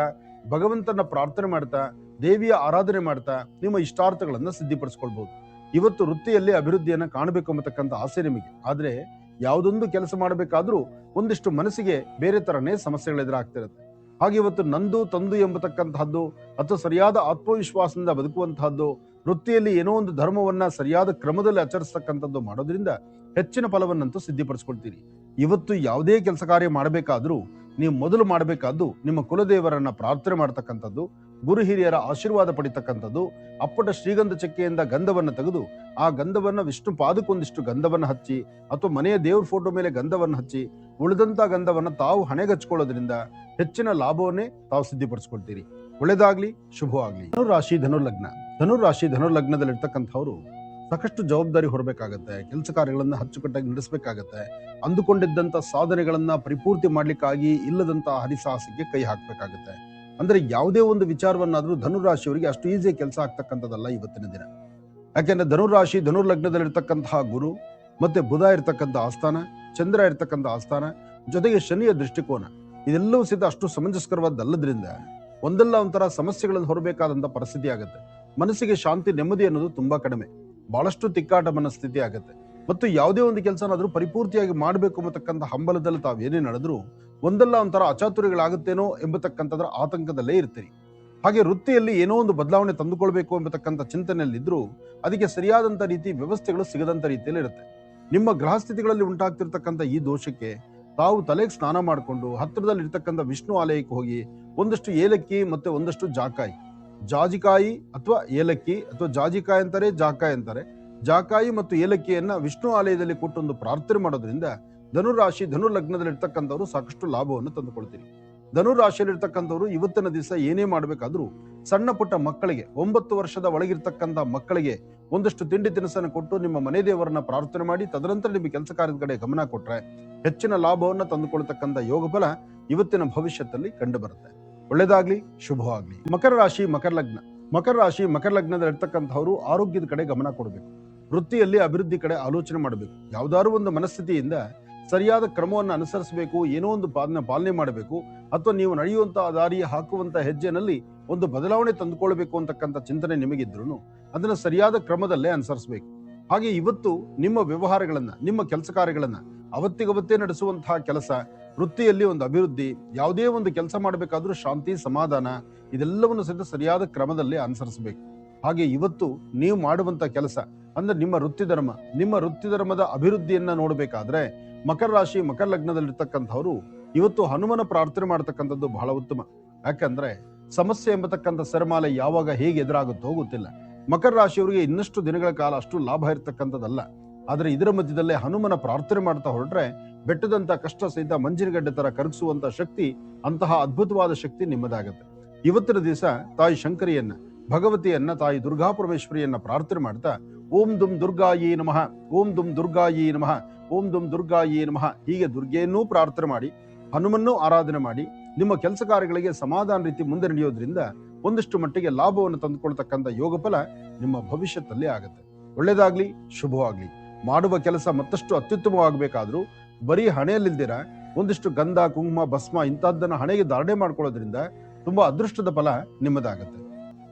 ಭಗವಂತನ ಪ್ರಾರ್ಥನೆ ಮಾಡ್ತಾ, ದೇವಿಯ ಆರಾಧನೆ ಮಾಡ್ತಾ ನಿಮ್ಮ ಇಷ್ಟಾರ್ಥಗಳನ್ನ ಸಿದ್ಧಿಪಡಿಸ್ಕೊಳ್ಬಹುದು. ಇವತ್ತು ವೃತ್ತಿಯಲ್ಲಿ ಅಭಿವೃದ್ಧಿಯನ್ನ ಕಾಣಬೇಕು ಅನ್ನತಕ್ಕಂಥ ಆಸೆ ನಿಮಗೆ. ಆದ್ರೆ ಯಾವುದೊಂದು ಕೆಲಸ ಮಾಡಬೇಕಾದ್ರೂ ಒಂದಿಷ್ಟು ಮನಸ್ಸಿಗೆ ಬೇರೆ ತರನೇ ಸಮಸ್ಯೆಗಳು ಎದುರಾಗ್ತಿರುತ್ತೆ. ಹಾಗೆ ಇವತ್ತು ನಂದು ತಂದು ಎಂಬತಕ್ಕಂತಹದ್ದು ಅಥವಾ ಸರಿಯಾದ ಆತ್ಮವಿಶ್ವಾಸದಿಂದ ಬದುಕುವಂತಹದ್ದು, ವೃತ್ತಿಯಲ್ಲಿ ಏನೋ ಒಂದು ಧರ್ಮವನ್ನ ಸರಿಯಾದ ಕ್ರಮದಲ್ಲಿ ಆಚರಿಸ್ತಕ್ಕಂಥದ್ದು ಮಾಡೋದ್ರಿಂದ ಹೆಚ್ಚಿನ ಫಲವನ್ನಂತೂ ಸಿದ್ಧಿಪಡಿಸ್ಕೊಳ್ತೀರಿ. ಇವತ್ತು ಯಾವುದೇ ಕೆಲಸ ಕಾರ್ಯ ಮಾಡಬೇಕಾದ್ರೂ ನೀವು ಮೊದಲು ಮಾಡಬೇಕಾದ್ದು ನಿಮ್ಮ ಕುಲದೇವರನ್ನ ಪ್ರಾರ್ಥನೆ ಮಾಡತಕ್ಕಂಥದ್ದು, ಗುರು ಹಿರಿಯರ ಆಶೀರ್ವಾದ ಪಡಿತಕ್ಕಂಥದ್ದು. ಅಪ್ಪಟ ಶ್ರೀಗಂಧ ಚಕ್ಕೆಯಿಂದ ಗಂಧವನ್ನು ತೆಗೆದು ಆ ಗಂಧವನ್ನ ವಿಷ್ಣು ಪಾದಕ್ಕೊಂದಿಷ್ಟು ಗಂಧವನ್ನು ಹಚ್ಚಿ ಅಥವಾ ಮನೆಯ ದೇವ್ರ ಫೋಟೋ ಮೇಲೆ ಗಂಧವನ್ನು ಹಚ್ಚಿ ಉಳಿದಂತ ಗಂಧವನ್ನ ತಾವು ಹಣೆಗಚ್ಕೊಳ್ಳೋದ್ರಿಂದ ಹೆಚ್ಚಿನ ಲಾಭವನ್ನೇ ತಾವು ಸಿದ್ಧಿಪಡಿಸ್ಕೊಳ್ತೀರಿ. ಒಳ್ಳೆದಾಗ್ಲಿ, ಶುಭವಾಗ್ಲಿ. ಧನುರಾಶಿ ಧನುರ್ಲಗ್ನ. ಧನುರಾಶಿ ಧನುರ್ಲಗ್ನದಲ್ಲಿರ್ತಕ್ಕಂಥವ್ರು ಸಾಕಷ್ಟು ಜವಾಬ್ದಾರಿ ಹೊರಬೇಕಾಗತ್ತೆ, ಕೆಲಸ ಕಾರ್ಯಗಳನ್ನ ಅಚ್ಚುಕಟ್ಟಾಗಿ ನಡೆಸಬೇಕಾಗತ್ತೆ. ಅಂದುಕೊಂಡಿದ್ದಂತ ಸಾಧನೆಗಳನ್ನ ಪರಿಪೂರ್ತಿ ಮಾಡ್ಲಿಕ್ಕಾಗಿ ಇಲ್ಲದಂತ ಹರಿಸಾಹಸಕ್ಕೆ ಕೈ ಹಾಕ್ಬೇಕಾಗತ್ತೆ. ಅಂದ್ರೆ ಯಾವುದೇ ಒಂದು ವಿಚಾರವನ್ನಾದ್ರೂ ಧನುರಾಶಿಯವರಿಗೆ ಅಷ್ಟು ಈಸಿ ಕೆಲಸ ಆಗ್ತಕ್ಕಂಥದ್ದಲ್ಲ ಇವತ್ತಿನ ದಿನ. ಯಾಕೆಂದ್ರೆ ಧನುರಾಶಿ ಧನುರ್ಲಗ್ನದಲ್ಲಿರ್ತಕ್ಕಂತಹ ಗುರು ಮತ್ತೆ ಬುಧ ಇರ್ತಕ್ಕಂಥ ಆಸ್ಥಾನ, ಚಂದ್ರ ಇರ್ತಕ್ಕಂಥ ಆಸ್ಥಾನ, ಜೊತೆಗೆ ಶನಿಯ ದೃಷ್ಟಿಕೋನ, ಇದೆಲ್ಲವೂ ಸಹಿತ ಅಷ್ಟು ಸಮಂಜಸ್ಕರವಾದಲ್ಲದ್ರಿಂದ ಒಂದಲ್ಲ ಒಂಥರ ಸಮಸ್ಯೆಗಳನ್ನು ಹೊರಬೇಕಾದಂತ ಪರಿಸ್ಥಿತಿ ಆಗುತ್ತೆ. ಮನಸ್ಸಿಗೆ ಶಾಂತಿ ನೆಮ್ಮದಿ ಅನ್ನೋದು ತುಂಬಾ ಕಡಿಮೆ, ಬಹಳಷ್ಟು ತಿಕ್ಕಾಟ ಮನಸ್ಥಿತಿ ಆಗುತ್ತೆ. ಮತ್ತು ಯಾವುದೇ ಒಂದು ಕೆಲಸನಾದ್ರೂ ಪರಿಪೂರ್ತಿಯಾಗಿ ಮಾಡಬೇಕು ಎಂಬತಕ್ಕಂಥ ಹಂಬಲದಲ್ಲಿ ತಾವೇನೇ ನಡೆದ್ರು ಒಂದಲ್ಲ ಒಂಥರ ಅಚಾತುರ್ಯಗಳಾಗುತ್ತೇನೋ ಎಂಬತಕ್ಕಂಥದ್ರ ಆತಂಕದಲ್ಲೇ ಇರ್ತೀರಿ. ಹಾಗೆ ವೃತ್ತಿಯಲ್ಲಿ ಏನೋ ಒಂದು ಬದಲಾವಣೆ ತಂದುಕೊಳ್ಬೇಕು ಎಂಬತಕ್ಕಂಥ ಚಿಂತನೆಯಲ್ಲಿದ್ರೂ ಅದಕ್ಕೆ ಸರಿಯಾದಂತ ರೀತಿ ವ್ಯವಸ್ಥೆಗಳು ಸಿಗದಂತ ರೀತಿಯಲ್ಲಿ ಇರುತ್ತೆ. ನಿಮ್ಮ ಗ್ರಹಸ್ಥಿತಿಗಳಲ್ಲಿ ಉಂಟಾಗ್ತಿರ್ತಕ್ಕಂಥ ಈ ದೋಷಕ್ಕೆ ತಾವು ತಲೆಗೆ ಸ್ನಾನ ಮಾಡಿಕೊಂಡು ಹತ್ತಿರದಲ್ಲಿ ಇರ್ತಕ್ಕಂಥ ವಿಷ್ಣು ಆಲಯಕ್ಕೆ ಹೋಗಿ ಒಂದಷ್ಟು ಏಲಕ್ಕಿ ಮತ್ತೆ ಒಂದಷ್ಟು ಜಾಜಿಕಾಯಿ ಅಥವಾ ಏಲಕ್ಕಿ ಅಥವಾ ಜಾಜಿಕಾಯಿ ಅಂತಾರೆ, ಜಾಕಾಯಿ ಅಂತಾರೆ. ಜಾಕಾಯಿ ಮತ್ತು ಏಲಕ್ಕಿಯನ್ನ ವಿಷ್ಣು ಆಲಯದಲ್ಲಿ ಕೊಟ್ಟೊಂದು ಪ್ರಾರ್ಥನೆ ಮಾಡೋದ್ರಿಂದ ಧನುರಾಶಿ ಧನುರ್ಲಗ್ನದಲ್ಲಿ ಇರ್ತಕ್ಕಂಥವ್ರು ಸಾಕಷ್ಟು ಲಾಭವನ್ನು ತಂದುಕೊಳ್ತೀರಿ. ಧನುರಾಶಿಯಲ್ಲಿರ್ತಕ್ಕಂಥವ್ರು ಇವತ್ತಿನ ದಿವಸ ಏನೇ ಮಾಡಬೇಕಾದ್ರೂ ಸಣ್ಣ ಪುಟ್ಟ ಮಕ್ಕಳಿಗೆ, 9 ವರ್ಷದ ಒಳಗಿರ್ತಕ್ಕಂಥ ಮಕ್ಕಳಿಗೆ ಒಂದಷ್ಟು ತಿಂಡಿ ತಿನಿಸನ್ನು ಕೊಟ್ಟು ನಿಮ್ಮ ಮನೆ ದೇವರನ್ನ ಪ್ರಾರ್ಥನೆ ಮಾಡಿ ತದನಂತರ ನಿಮ್ಮ ಕೆಲಸ ಕಾರ್ಯದ ಕಡೆ ಗಮನ ಕೊಟ್ರೆ ಹೆಚ್ಚಿನ ಲಾಭವನ್ನು ತಂದುಕೊಳ್ತಕ್ಕಂಥ ಯೋಗ ಫಲ ಇವತ್ತಿನ ಭವಿಷ್ಯದಲ್ಲಿ ಕಂಡು ಬರುತ್ತೆ. ಒಳ್ಳೆದಾಗ್ಲಿ, ಶುಭವಾಗ್ಲಿ. ಮಕರ ರಾಶಿ ಮಕರ ಲಗ್ನ. ಮಕರ ರಾಶಿ ಮಕರ ಲಗ್ನದಲ್ಲಿ ಇರ್ತಕ್ಕಂಥವ್ರು ಆರೋಗ್ಯದ ಕಡೆ ಗಮನ ಕೊಡಬೇಕು, ವೃತ್ತಿಯಲ್ಲಿ ಅಭಿವೃದ್ಧಿ ಕಡೆ ಆಲೋಚನೆ ಮಾಡಬೇಕು. ಯಾವ್ದಾದ್ರು ಒಂದು ಮನಸ್ಥಿತಿಯಿಂದ ಸರಿಯಾದ ಕ್ರಮವನ್ನು ಅನುಸರಿಸಬೇಕು, ಏನೋ ಒಂದು ಪಾಲನೆ ಮಾಡಬೇಕು, ಅಥವಾ ನೀವು ನಡೆಯುವಂತ ದಾರಿ ಹಾಕುವಂತ ಹೆಜ್ಜೆನಲ್ಲಿ ಒಂದು ಬದಲಾವಣೆ ತಂದುಕೊಳ್ಬೇಕು ಅಂತಕ್ಕಂಥ ಚಿಂತನೆ ನಿಮಗಿದ್ರು ಅದನ್ನ ಸರಿಯಾದ ಕ್ರಮದಲ್ಲೇ ಅನುಸರಿಸಬೇಕು. ಹಾಗೆ ಇವತ್ತು ನಿಮ್ಮ ವ್ಯವಹಾರಗಳನ್ನ, ನಿಮ್ಮ ಕೆಲಸ ಕಾರ್ಯಗಳನ್ನ ಅವತ್ತಿಗವತ್ತೇ ನಡೆಸುವಂತಹ ಕೆಲಸ, ವೃತ್ತಿಯಲ್ಲಿ ಒಂದು ಅಭಿವೃದ್ಧಿ, ಯಾವುದೇ ಒಂದು ಕೆಲಸ ಮಾಡಬೇಕಾದ್ರೂ ಶಾಂತಿ ಸಮಾಧಾನ, ಇದೆಲ್ಲವನ್ನು ಸಹಿತ ಸರಿಯಾದ ಕ್ರಮದಲ್ಲಿ ಅನುಸರಿಸಬೇಕು. ಹಾಗೆ ಇವತ್ತು ನೀವು ಮಾಡುವಂತ ಕೆಲಸ ಅಂದ್ರೆ ನಿಮ್ಮ ವೃತ್ತಿ ಧರ್ಮದ ಅಭಿವೃದ್ಧಿಯನ್ನ ನೋಡಬೇಕಾದ್ರೆ ಮಕರ ರಾಶಿ ಮಕರ ಲಗ್ನದಲ್ಲಿರ್ತಕ್ಕಂಥವ್ರು ಇವತ್ತು ಹನುಮನ ಪ್ರಾರ್ಥನೆ ಮಾಡತಕ್ಕಂಥದ್ದು ಬಹಳ ಉತ್ತಮ. ಯಾಕಂದ್ರೆ ಸಮಸ್ಯೆ ಎಂಬತಕ್ಕಂಥ ಸರಮಾಲೆ ಯಾವಾಗ ಹೇಗೆ ಎದುರಾಗುತ್ತೋ ಗೊತ್ತಿಲ್ಲ. ಮಕರ ರಾಶಿಯವರಿಗೆ ಇನ್ನಷ್ಟು ದಿನಗಳ ಕಾಲ ಅಷ್ಟು ಲಾಭ ಇರತಕ್ಕಂಥದ್ದಲ್ಲ. ಆದ್ರೆ ಇದರ ಮಧ್ಯದಲ್ಲೇ ಹನುಮನ ಪ್ರಾರ್ಥನೆ ಮಾಡ್ತಾ ಹೊರಟ್ರೆ ಬೆಟ್ಟದಂತ ಕಷ್ಟ ಸಹಿತ ಮಂಜಿನಗಡ್ಡೆ ತರ ಕರಗಿಸುವಂತ ಶಕ್ತಿ, ಅಂತಹ ಅದ್ಭುತವಾದ ಶಕ್ತಿ ನಿಮ್ಮದಾಗತ್ತೆ. ಇವತ್ತಿನ ದಿವಸ ತಾಯಿ ಶಂಕರಿಯನ್ನ, ಭಗವತಿಯನ್ನ, ತಾಯಿ ದುರ್ಗಾ ಪರಮೇಶ್ವರಿಯನ್ನ ಪ್ರಾರ್ಥನೆ ಮಾಡ್ತಾ ಓಂ ದುಂ ದುರ್ಗಾಯಿ ನಮಃ, ಓಂ ದುಂ ದುರ್ಗಾಯಿ ನಮಃ, ಓಂ ದುಂ ದುರ್ಗಾಯಿ ನಮಃ ಹೀಗೆ ದುರ್ಗೆಯನ್ನೂ ಪ್ರಾರ್ಥನೆ ಮಾಡಿ, ಹನುಮನ್ನೂ ಆರಾಧನೆ ಮಾಡಿ ನಿಮ್ಮ ಕೆಲಸ ಕಾರ್ಯಗಳಿಗೆ ಸಮಾಧಾನ ರೀತಿ ಮುಂದೆ ನಡೆಯೋದ್ರಿಂದ ಒಂದಷ್ಟು ಮಟ್ಟಿಗೆ ಲಾಭವನ್ನು ತಂದುಕೊಳ್ತಕ್ಕಂಥ ಯೋಗ ಫಲ ನಿಮ್ಮ ಭವಿಷ್ಯದಲ್ಲಿ ಆಗುತ್ತೆ. ಒಳ್ಳೇದಾಗ್ಲಿ, ಶುಭವಾಗ್ಲಿ. ಮಾಡುವ ಕೆಲಸ ಮತ್ತಷ್ಟು ಅತ್ಯುತ್ತಮವಾಗಬೇಕಾದ್ರೂ ಬರೀ ಹಣೆಯಲ್ಲಿಲ್ದಿರ ಒಂದಿಷ್ಟು ಗಂಧ, ಕುಂಕುಮ, ಭಸ್ಮ ಇಂಥದ್ದನ್ನ ಹಣೆಗೆ ಧಾರಣೆ ಮಾಡ್ಕೊಳ್ಳೋದ್ರಿಂದ ತುಂಬಾ ಅದೃಷ್ಟದ ಫಲ ನಿಮ್ಮದಾಗತ್ತೆ.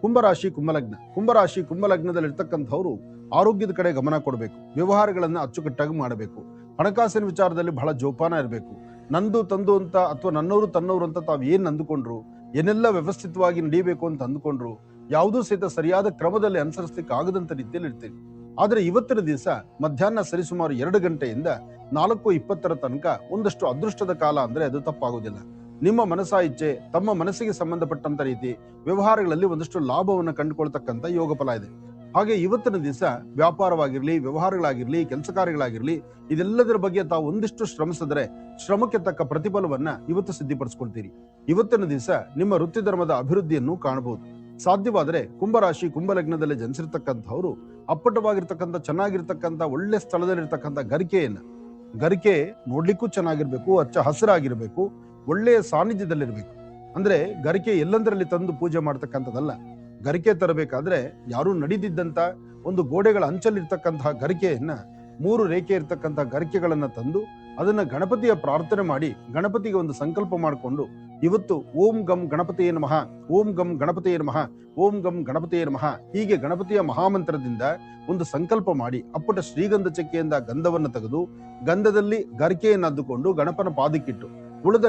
ಕುಂಭರಾಶಿ ಕುಂಭಲಗ್ನ. ಕುಂಭರಾಶಿ ಕುಂಭಲಗ್ನದಲ್ಲಿ ಇರ್ತಕ್ಕಂಥವ್ರು ಆರೋಗ್ಯದ ಕಡೆ ಗಮನ ಕೊಡಬೇಕು. ವ್ಯವಹಾರಗಳನ್ನ ಅಚ್ಚುಕಟ್ಟಾಗಿ ಮಾಡಬೇಕು. ಹಣಕಾಸಿನ ವಿಚಾರದಲ್ಲಿ ಬಹಳ ಜೋಪಾನ ಇರಬೇಕು. ನಂದು ತಂದು ಅಂತ ಅಥವಾ ನನ್ನವರು ತನ್ನವರು ಅಂತ ತಾವು ಏನ್ ಅಂದುಕೊಂಡ್ರು, ಏನೆಲ್ಲ ವ್ಯವಸ್ಥಿತವಾಗಿ ನಡೀಬೇಕು ಅಂತ ಅಂದುಕೊಂಡ್ರು, ಯಾವುದೂ ಸಹಿತ ಸರಿಯಾದ ಕ್ರಮದಲ್ಲಿ ಅನುಸರಿಸಲಿಕ್ಕೆ ಆಗದಂತ ರೀತಿಯಲ್ಲಿ ಇರ್ತೀರಿ. ಆದ್ರೆ ಇವತ್ತಿನ ದಿವಸ ಮಧ್ಯಾಹ್ನ ಸರಿಸುಮಾರು 2 ಗಂಟೆಯಿಂದ 4:20 ತನಕ ಒಂದಷ್ಟು ಅದೃಷ್ಟದ ಕಾಲ ಅಂದ್ರೆ ಅದು ತಪ್ಪಾಗುವುದಿಲ್ಲ. ನಿಮ್ಮ ಮನಸಾ ಇಚ್ಛೆ, ತಮ್ಮ ಮನಸ್ಸಿಗೆ ಸಂಬಂಧಪಟ್ಟಂತ ರೀತಿ ವ್ಯವಹಾರಗಳಲ್ಲಿ ಒಂದಷ್ಟು ಲಾಭವನ್ನು ಕಂಡುಕೊಳ್ತಕ್ಕಂಥ ಯೋಗ ಫಲ ಇದೆ. ಹಾಗೆ ಇವತ್ತಿನ ದಿವಸ ವ್ಯಾಪಾರವಾಗಿರ್ಲಿ, ವ್ಯವಹಾರಗಳಾಗಿರ್ಲಿ, ಕೆಲಸ ಕಾರ್ಯಗಳಾಗಿರ್ಲಿ, ಇದೆಲ್ಲದರ ಬಗ್ಗೆ ತಾವು ಒಂದಿಷ್ಟು ಶ್ರಮಿಸಿದ್ರೆ ಶ್ರಮಕ್ಕೆ ತಕ್ಕ ಪ್ರತಿಫಲವನ್ನ ಇವತ್ತು ಸಿದ್ಧಿಪಡಿಸ್ಕೊಳ್ತೀರಿ. ಇವತ್ತಿನ ದಿವಸ ನಿಮ್ಮ ವೃತ್ತಿ ಧರ್ಮದ ಅಭಿವೃದ್ಧಿಯನ್ನು ಕಾಣಬಹುದು. ಸಾಧ್ಯವಾದರೆ ಕುಂಭರಾಶಿ ಕುಂಭಲಗ್ನದಲ್ಲಿ ಜನಿಸಿರ್ತಕ್ಕಂಥವ್ರು ಅಪ್ಪಟವಾಗಿರ್ತಕ್ಕಂಥ, ಚೆನ್ನಾಗಿರ್ತಕ್ಕಂಥ, ಒಳ್ಳೆ ಸ್ಥಳದಲ್ಲಿರ್ತಕ್ಕಂಥ ಗರಿಕೆ ನೋಡ್ಲಿಕ್ಕೂ ಚೆನ್ನಾಗಿರ್ಬೇಕು, ಹಚ್ಚ ಹಸಿರಾಗಿರ್ಬೇಕು, ಒಳ್ಳೆಯ ಸಾನ್ನಿಧ್ಯದಲ್ಲಿರ್ಬೇಕು. ಅಂದ್ರೆ ಗರಿಕೆ ಎಲ್ಲಂದರಲ್ಲಿ ತಂದು ಪೂಜೆ ಮಾಡ್ತಕ್ಕಂಥದ್ದಲ್ಲ. ಗರಿಕೆ ತರಬೇಕಾದ್ರೆ ಯಾರು ನಡಿದಿದ್ದಂತ ಒಂದು ಗೋಡೆಗಳ ಅಂಚಲ್ಲಿರ್ತಕ್ಕಂತಹ ಗರಿಕೆಯನ್ನ 3 ರೇಖೆ ಇರ್ತಕ್ಕಂಥ ಗರಿಕೆಗಳನ್ನ ತಂದು ಅದನ್ನ ಗಣಪತಿಯ ಪ್ರಾರ್ಥನೆ ಮಾಡಿ ಗಣಪತಿಗೆ ಒಂದು ಸಂಕಲ್ಪ ಮಾಡಿಕೊಂಡು ಇವತ್ತು ಓಂ ಗಂ ಗಣಪತಿಯೇ ನಮಃ, ಓಂ ಗಂ ಗಣಪತಿಯೇ ನಮಃ, ಓಂ ಗಂ ಗಣಪತಿಯೇ ನಮಃ ಹೀಗೆ ಗಣಪತಿಯ ಮಹಾಮಂತ್ರದಿಂದ ಒಂದು ಸಂಕಲ್ಪ ಮಾಡಿ ಅಪ್ಪಟ ಶ್ರೀಗಂಧ ಚಕ್ಕೆಯಿಂದ ಗಂಧವನ್ನು ತೆಗೆದು ಗಂಧದಲ್ಲಿ ಗರಿಕೆಯನ್ನು ಅದ್ದುಕೊಂಡು ಗಣಪನ ಪಾದಕ್ಕಿಟ್ಟು ಉಳಿದ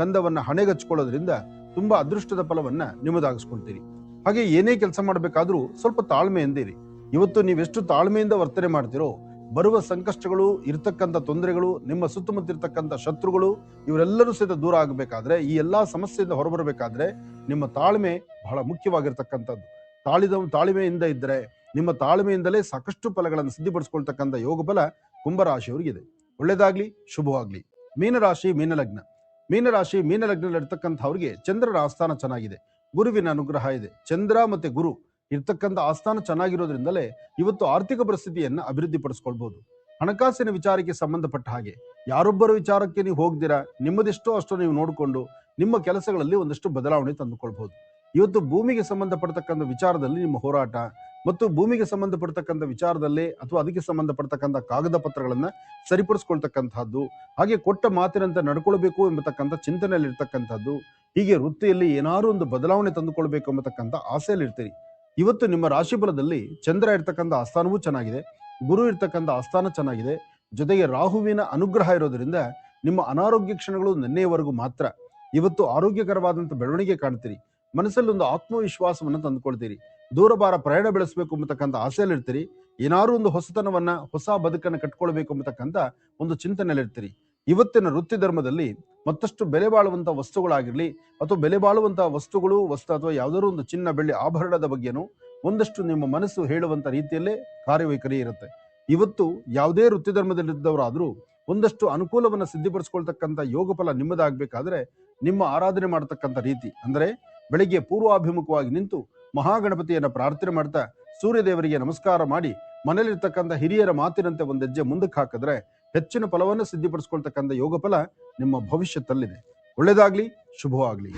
ಗಂಧವನ್ನ ಹಣೆಗಚ್ಕೊಳ್ಳೋದ್ರಿಂದ ತುಂಬಾ ಅದೃಷ್ಟದ ಫಲವನ್ನ ನಿಮ್ಮದಾಗಿಸ್ಕೊಳ್ತೀರಿ. ಹಾಗೆ ಏನೇ ಕೆಲಸ ಮಾಡಬೇಕಾದ್ರೂ ಸ್ವಲ್ಪ ತಾಳ್ಮೆಯಿಂದಿರಿ. ಇವತ್ತು ನೀವೆಷ್ಟು ತಾಳ್ಮೆಯಿಂದ ವರ್ತನೆ ಮಾಡ್ತಿರೋ ಬರುವ ಸಂಕಷ್ಟಗಳು, ಇರ್ತಕ್ಕಂಥ ತೊಂದರೆಗಳು, ನಿಮ್ಮ ಸುತ್ತಮುತ್ತ ಇರ್ತಕ್ಕಂಥ ಶತ್ರುಗಳು ಇವರೆಲ್ಲರೂ ಸಹಿತ ದೂರ ಆಗಬೇಕಾದ್ರೆ, ಈ ಎಲ್ಲಾ ಸಮಸ್ಯೆಯಿಂದ ಹೊರಬರಬೇಕಾದ್ರೆ ನಿಮ್ಮ ತಾಳ್ಮೆ ಬಹಳ ಮುಖ್ಯವಾಗಿರ್ತಕ್ಕಂಥದ್ದು. ತಾಳ್ಮೆಯಿಂದ ಇದ್ದರೆ ನಿಮ್ಮ ತಾಳ್ಮೆಯಿಂದಲೇ ಸಾಕಷ್ಟು ಫಲಗಳನ್ನು ಸಿದ್ಧಿಪಡಿಸ್ಕೊಳ್ತಕ್ಕಂಥ ಯೋಗ ಫಲ ಕುಂಭರಾಶಿಯವರಿಗಿದೆ. ಒಳ್ಳೇದಾಗ್ಲಿ, ಶುಭವಾಗ್ಲಿ. ಮೀನರಾಶಿ ಮೀನಲಗ್ನ. ಮೀನರಾಶಿ ಮೀನಲಗ್ನದಲ್ಲಿರ್ತಕ್ಕಂಥವ್ರಿಗೆ ಚಂದ್ರನ ಆಸ್ಥಾನ ಚೆನ್ನಾಗಿದೆ, ಗುರುವಿನ ಅನುಗ್ರಹ ಇದೆ. ಚಂದ್ರ ಮತ್ತೆ ಗುರು ಇರ್ತಕ್ಕಂಥ ಆಸ್ಥಾನ ಚೆನ್ನಾಗಿರೋದ್ರಿಂದಲೇ ಇವತ್ತು ಆರ್ಥಿಕ ಪರಿಸ್ಥಿತಿಯನ್ನ ಅಭಿವೃದ್ಧಿ ಪಡಿಸ್ಕೊಳ್ಬಹುದು. ಹಣಕಾಸಿನ ವಿಚಾರಕ್ಕೆ ಸಂಬಂಧಪಟ್ಟ ಹಾಗೆ ಯಾರೊಬ್ಬರ ವಿಚಾರಕ್ಕೆ ನೀವು ಹೋಗ್ದಿರಾ, ನಿಮ್ಮದೆಷ್ಟೋ ಅಷ್ಟೋ ನೀವು ನೋಡಿಕೊಂಡು ನಿಮ್ಮ ಕೆಲಸಗಳಲ್ಲಿ ಒಂದಷ್ಟು ಬದಲಾವಣೆ ತಂದುಕೊಳ್ಬಹುದು. ಇವತ್ತು ಭೂಮಿಗೆ ಸಂಬಂಧಪಡ್ತಕ್ಕಂಥ ವಿಚಾರದಲ್ಲಿ ನಿಮ್ಮ ಹೋರಾಟ ಮತ್ತು ಭೂಮಿಗೆ ಸಂಬಂಧಪಡ್ತಕ್ಕಂಥ ವಿಚಾರದಲ್ಲೇ ಅಥವಾ ಅದಕ್ಕೆ ಸಂಬಂಧಪಡ್ತಕ್ಕಂಥ ಕಾಗದ ಪತ್ರಗಳನ್ನ ಸರಿಪಡಿಸ್ಕೊಳ್ತಕ್ಕಂಥದ್ದು, ಹಾಗೆ ಕೊಟ್ಟ ಮಾತಿನಂತೆ ನಡ್ಕೊಳ್ಬೇಕು ಎಂಬತಕ್ಕಂಥ ಚಿಂತನೆಯಲ್ಲಿ ಇರ್ತಕ್ಕಂಥದ್ದು, ಹೀಗೆ ವೃತ್ತಿಯಲ್ಲಿ ಏನಾದ್ರು ಒಂದು ಬದಲಾವಣೆ ತಂದುಕೊಳ್ಬೇಕು ಎಂಬತಕ್ಕಂಥ ಆಸೆಯಲ್ಲಿ ಇರ್ತೀರಿ. ಇವತ್ತು ನಿಮ್ಮ ರಾಶಿ ಫಲದಲ್ಲಿ ಚಂದ್ರ ಇರ್ತಕ್ಕಂಥ ಆಸ್ಥಾನವೂ ಚೆನ್ನಾಗಿದೆ, ಗುರು ಇರ್ತಕ್ಕಂಥ ಆಸ್ಥಾನ ಚೆನ್ನಾಗಿದೆ, ಜೊತೆಗೆ ರಾಹುವಿನ ಅನುಗ್ರಹ ಇರೋದ್ರಿಂದ ನಿಮ್ಮ ಅನಾರೋಗ್ಯ ಕ್ಷಣಗಳು ನಿನ್ನೆಯವರೆಗೂ ಮಾತ್ರ. ಇವತ್ತು ಆರೋಗ್ಯಕರವಾದಂಥ ಬೆಳವಣಿಗೆ ಕಾಣ್ತೀರಿ. ಮನಸ್ಸಲ್ಲಿ ಒಂದು ಆತ್ಮವಿಶ್ವಾಸವನ್ನ ತಂದುಕೊಳ್ತೀರಿ. ದೂರಬಾರ ಪ್ರಯಾಣ ಬೆಳೆಸಬೇಕು ಎಂಬತಕ್ಕಂಥ ಆಸೆಯಲ್ಲಿ ಇರ್ತೀರಿ. ಏನಾದ್ರು ಒಂದು ಹೊಸತನವನ್ನ, ಹೊಸ ಬದುಕನ್ನು ಕಟ್ಕೊಳ್ಬೇಕು ಎಂಬತಕ್ಕಂಥ ಒಂದು ಚಿಂತನೆಯಲ್ಲಿರ್ತೀರಿ. ಇವತ್ತಿನ ವೃತ್ತಿ ಧರ್ಮದಲ್ಲಿ ಮತ್ತಷ್ಟು ಬೆಲೆ ಬಾಳುವಂತ ವಸ್ತುಗಳಾಗಿರ್ಲಿ ಅಥವಾ ಬೆಲೆ ಬಾಳುವಂತ ವಸ್ತುಗಳು ಅಥವಾ ಯಾವುದಾದ್ರು ಒಂದು ಚಿನ್ನ ಬೆಳ್ಳಿ ಆಭರಣದ ಬಗ್ಗೆನೂ ಒಂದಷ್ಟು ನಿಮ್ಮ ಮನಸ್ಸು ಹೇಳುವಂತ ರೀತಿಯಲ್ಲೇ ಕಾರ್ಯವೈಖರಿ ಇರುತ್ತೆ. ಇವತ್ತು ಯಾವುದೇ ವೃತ್ತಿ ಧರ್ಮದಲ್ಲಿದ್ದವರಾದ್ರೂ ಒಂದಷ್ಟು ಅನುಕೂಲವನ್ನ ಸಿದ್ಧಿಪಡಿಸ್ಕೊಳ್ತಕ್ಕಂಥ ಯೋಗ ಫಲ ನಿಮ್ಮದಾಗಬೇಕಾದ್ರೆ ನಿಮ್ಮ ಆರಾಧನೆ ಮಾಡತಕ್ಕಂಥ ರೀತಿ ಅಂದ್ರೆ ಬೆಳಿಗ್ಗೆ ಪೂರ್ವಾಭಿಮುಖವಾಗಿ ನಿಂತು ಮಹಾಗಣಪತಿಯನ್ನ ಪ್ರಾರ್ಥನೆ ಮಾಡ್ತಾ ಸೂರ್ಯದೇವರಿಗೆ ನಮಸ್ಕಾರ ಮಾಡಿ ಮನೇಲಿರ್ತಕ್ಕಂಥ ಹಿರಿಯರ ಮಾತಿನಂತೆ ಒಂದು ಹೆಜ್ಜೆ ಮುಂದಕ್ಕೆ ಹಾಕಿದ್ರೆ ಹೆಚ್ಚಿನ ಫಲವನ್ನು ಸಿದ್ಧಿಪಡಿಸ್ಕೊಳ್ತಕ್ಕಂಥ ಯೋಗ ಫಲ ನಿಮ್ಮ ಭವಿಷ್ಯದಲ್ಲಿದೆ. ಒಳ್ಳೇದಾಗ್ಲಿ, ಶುಭವಾಗ್ಲಿ.